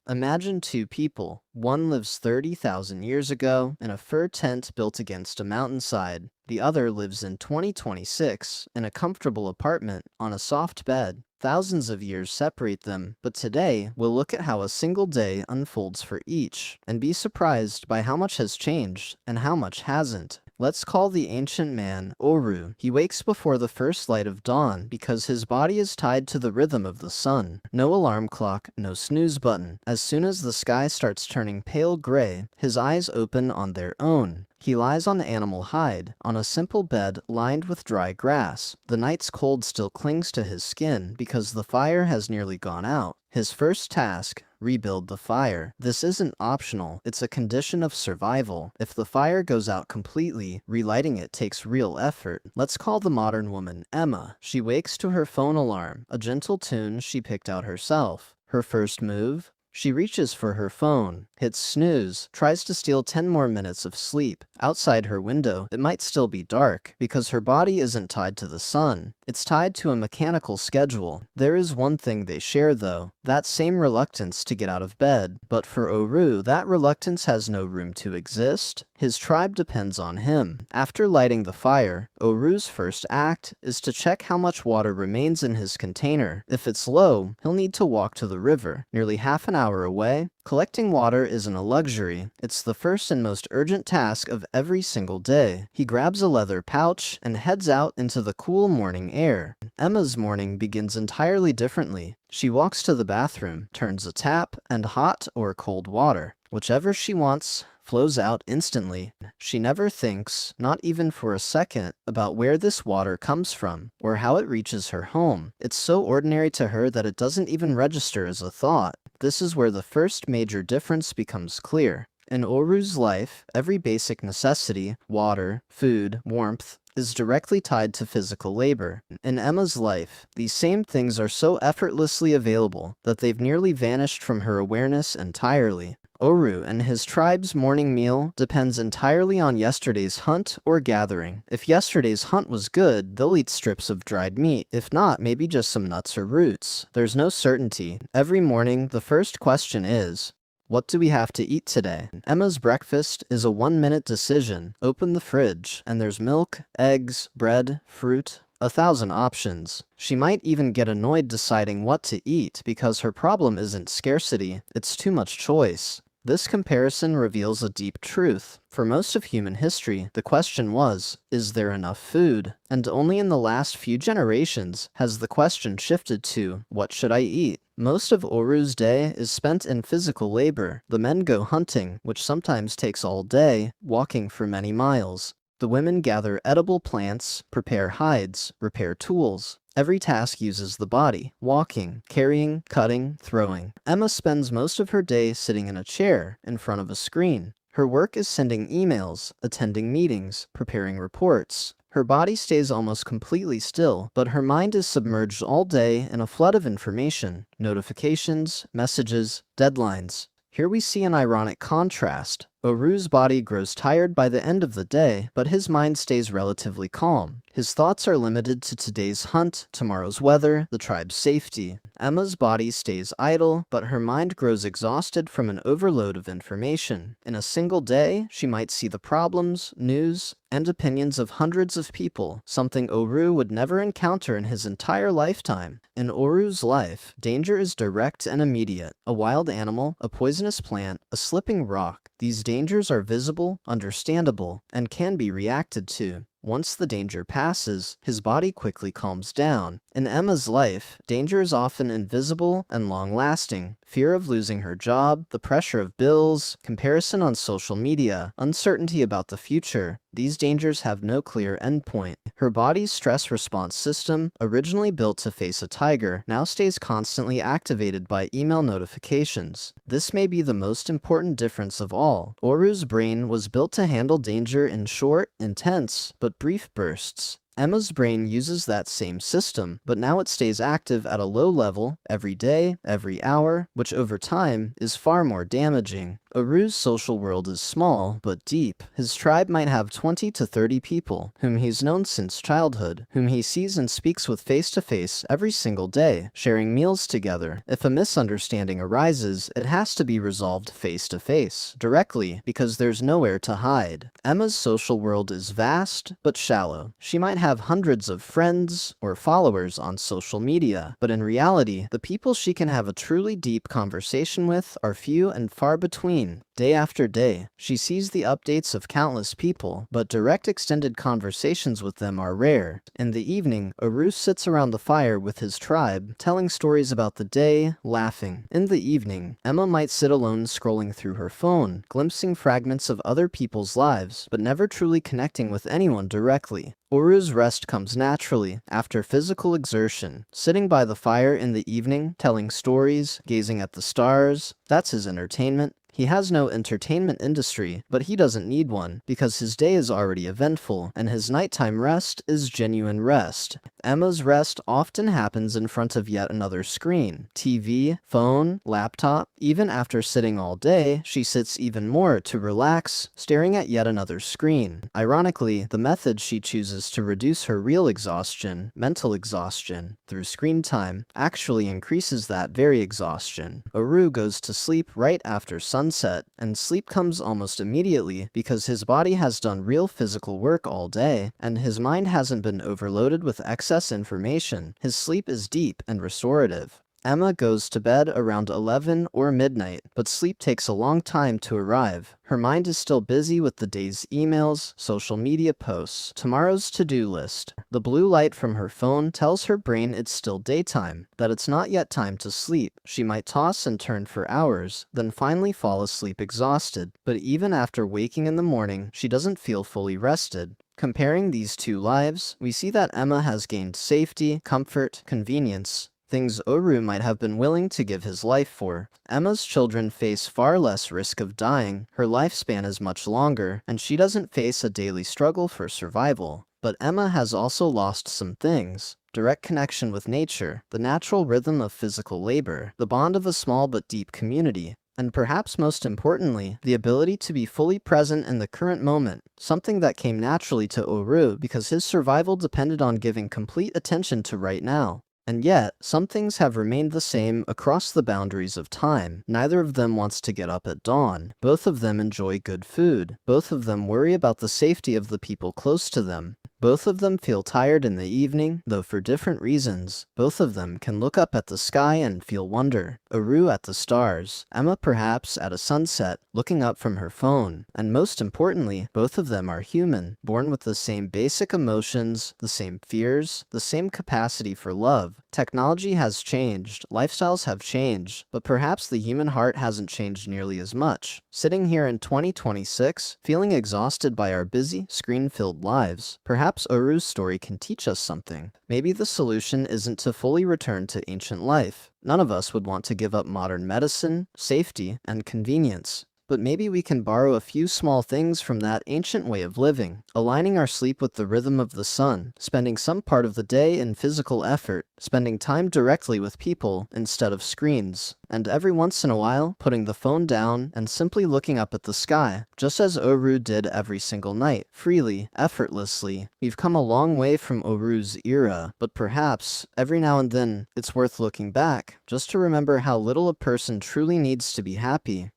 Imagine two people. One lives 30,000 years ago in a fur tent built against a mountainside. The other lives in 2026 in a comfortable apartment on a soft bed. Thousands of years separate them, but today we'll look at how a single day unfolds for each and be surprised by how much has changed and how much hasn't. Let's call the ancient man Oru. He wakes before the first light of dawn because his body is tied to the rhythm of the sun. No alarm clock, no snooze button. As soon as the sky starts turning pale gray, his eyes open on their own. He lies on animal hide, on a simple bed lined with dry grass. The night's cold still clings to his skin because the fire has nearly gone out. His first task, rebuild the fire. This isn't optional, it's a condition of survival. If the fire goes out completely, relighting it takes real effort. Let's call the modern woman Emma. She wakes to her phone alarm, a gentle tune she picked out herself. Her first move? She reaches for her phone, hits snooze, tries to steal 10 more minutes of sleep. Outside her window, it might still be dark, because her body isn't tied to the sun. It's tied to a mechanical schedule. There is one thing they share though, that same reluctance to get out of bed. But for Oru, that reluctance has no room to exist. His tribe depends on him. After lighting the fire, Oru's first act is to check how much water remains in his container. If it's low, he'll need to walk to the river, nearly half an hour away. Collecting water isn't a luxury, it's the first and most urgent task of every single day. He grabs a leather pouch and heads out into the cool morning air. Emma's morning begins entirely differently. She walks to the bathroom, turns a tap, and hot or cold water, whichever she wants, flows out instantly. She never thinks, not even for a second, about where this water comes from, or how it reaches her home. It's so ordinary to her that it doesn't even register as a thought. This is where the first major difference becomes clear. In Oru's life, every basic necessity, water, food, warmth, is directly tied to physical labor. In Emma's life, these same things are so effortlessly available that they've nearly vanished from her awareness entirely. Oru and his tribe's morning meal depends entirely on yesterday's hunt or gathering. If yesterday's hunt was good, they'll eat strips of dried meat. If not, maybe just some nuts or roots. There's no certainty. Every morning, the first question is, what do we have to eat today? Emma's breakfast is a 1-minute decision. Open the fridge, and there's milk, eggs, bread, fruit, 1,000 options. She might even get annoyed deciding what to eat because her problem isn't scarcity, it's too much choice. This comparison reveals a deep truth. For most of human history, the question was, is there enough food? And only in the last few generations has the question shifted to, what should I eat? Most of Oru's day is spent in physical labor. The men go hunting, which sometimes takes all day, walking for many miles. The women gather edible plants, prepare hides, repair tools. Every task uses the body, walking, carrying, cutting, throwing. Emma spends most of her day sitting in a chair, in front of a screen. Her work is sending emails, attending meetings, preparing reports. Her body stays almost completely still, but her mind is submerged all day in a flood of information, notifications, messages, deadlines. Here we see an ironic contrast. Oru's body grows tired by the end of the day, but his mind stays relatively calm. His thoughts are limited to today's hunt, tomorrow's weather, the tribe's safety. Emma's body stays idle, but her mind grows exhausted from an overload of information. In a single day, she might see the problems, news, and opinions of hundreds of people, something Oru would never encounter in his entire lifetime. In Oru's life, danger is direct and immediate. A wild animal, a poisonous plant, a slipping rock. These dangers are visible, understandable, and can be reacted to. Once the danger passes, his body quickly calms down. In Emma's life, danger is often invisible and long-lasting. Fear of losing her job, the pressure of bills, comparison on social media, uncertainty about the future. These dangers have no clear endpoint. Her body's stress response system, originally built to face a tiger, now stays constantly activated by email notifications. This may be the most important difference of all. Oru's brain was built to handle danger in short, intense, but brief bursts. Emma's brain uses that same system, but now it stays active at a low level, every day, every hour, which over time is far more damaging. Oru's social world is small, but deep. His tribe might have 20 to 30 people, whom he's known since childhood, whom he sees and speaks with face to face every single day, sharing meals together. If a misunderstanding arises, it has to be resolved face to face, directly, because there's nowhere to hide. Emma's social world is vast, but shallow. She might have hundreds of friends or followers on social media, but in reality, the people she can have a truly deep conversation with are few and far between. Day after day, she sees the updates of countless people, but direct extended conversations with them are rare. In the evening, Oru sits around the fire with his tribe, telling stories about the day, laughing. In the evening, Emma might sit alone scrolling through her phone, glimpsing fragments of other people's lives, but never truly connecting with anyone directly. Oru's rest comes naturally, after physical exertion. Sitting by the fire in the evening, telling stories, gazing at the stars, that's his entertainment. He has no entertainment industry, but he doesn't need one, because his day is already eventful, and his nighttime rest is genuine rest. Emma's rest often happens in front of yet another screen. TV, phone, laptop. Even after sitting all day, she sits even more to relax, staring at yet another screen. Ironically, the method she chooses to reduce her real exhaustion, mental exhaustion, through screen time, actually increases that very exhaustion. Oru goes to sleep right after sunset, and sleep comes almost immediately because his body has done real physical work all day, and his mind hasn't been overloaded with excess information. His sleep is deep and restorative. Emma goes to bed around 11 or midnight, but sleep takes a long time to arrive. Her mind is still busy with the day's emails, social media posts, tomorrow's to-do list. The blue light from her phone tells her brain it's still daytime, that it's not yet time to sleep. She might toss and turn for hours, then finally fall asleep exhausted. But even after waking in the morning, she doesn't feel fully rested. Comparing these two lives, we see that Emma has gained safety, comfort, convenience, things Oru might have been willing to give his life for. Emma's children face far less risk of dying, her lifespan is much longer, and she doesn't face a daily struggle for survival. But Emma has also lost some things. Direct connection with nature, the natural rhythm of physical labor, the bond of a small but deep community, and perhaps most importantly, the ability to be fully present in the current moment, something that came naturally to Oru because his survival depended on giving complete attention to right now. And yet, some things have remained the same across the boundaries of time. Neither of them wants to get up at dawn. Both of them enjoy good food. Both of them worry about the safety of the people close to them. Both of them feel tired in the evening, though for different reasons. Both of them can look up at the sky and feel wonder. Oru at the stars, Emma perhaps at a sunset, looking up from her phone. And most importantly, both of them are human, born with the same basic emotions, the same fears, the same capacity for love. Technology has changed, lifestyles have changed, but perhaps the human heart hasn't changed nearly as much. Sitting here in 2026, feeling exhausted by our busy, screen-filled lives, perhaps Oru's story can teach us something. Maybe the solution isn't to fully return to ancient life. None of us would want to give up modern medicine, safety, and convenience. But maybe we can borrow a few small things from that ancient way of living, aligning our sleep with the rhythm of the sun, spending some part of the day in physical effort, spending time directly with people instead of screens, and every once in a while putting the phone down and simply looking up at the sky, just as Oru did every single night, freely, effortlessly. We've come a long way from Oru's era, but perhaps, every now and then, it's worth looking back, just to remember how little a person truly needs to be happy.